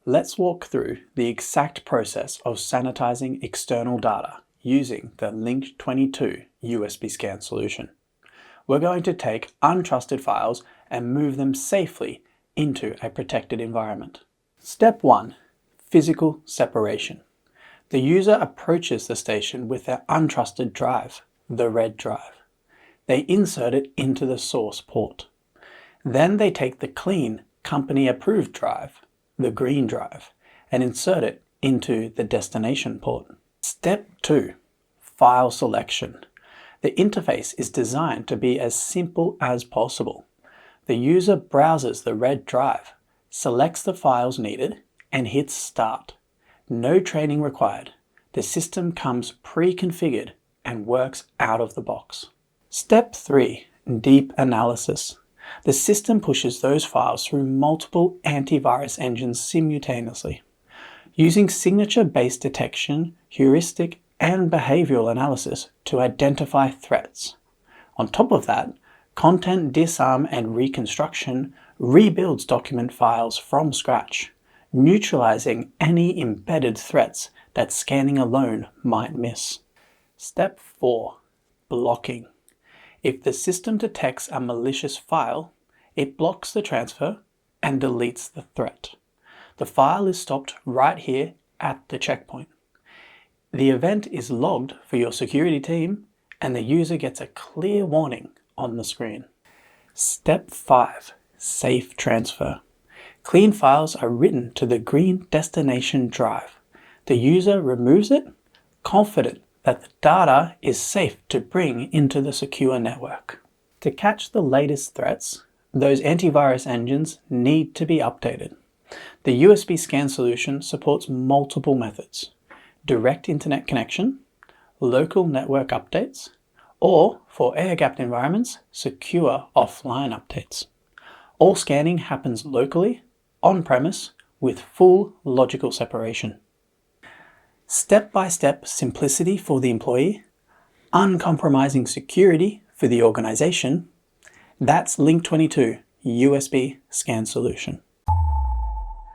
Let's walk through the exact process of sanitizing external data using the link22 USB scan solution. We're going to take untrusted files and move them safely into a protected environment. Step 1. Physical separation. The user approaches the station with their untrusted drive, the red drive. They insert it into the source port. Then they take the clean, company-approved drive, the green drive, and insert it into the destination port. Step 2. File selection. The interface is designed to be as simple as possible. The user browses the red drive, selects the files needed, and hits Start. No training required. The system comes pre-configured and works out of the box. Step 3. Deep analysis. The system pushes those files through multiple antivirus engines simultaneously. Using signature-based detection, heuristic, and behavioural analysis to identify threats. On top of that, Content Disarm and Reconstruction rebuilds document files from scratch, neutralizing any embedded threats that scanning alone might miss. Step 4. Blocking. If the system detects a malicious file, it blocks the transfer and deletes the threat. The file is stopped right here at the checkpoint. The event is logged for your security team, and the user gets a clear warning on the screen. Step 5. Safe transfer. Clean files are written to the green destination drive. The user removes it, confident that the data is safe to bring into the secure network. To catch the latest threats, those antivirus engines need to be updated. The USB scan solution supports multiple methods: direct internet connection, local network updates, or for air-gapped environments, secure offline updates. All scanning happens locally, on-premise, with full logical separation. Step-by-step simplicity for the employee, uncompromising security for the organization. That's link22 USB scan solution.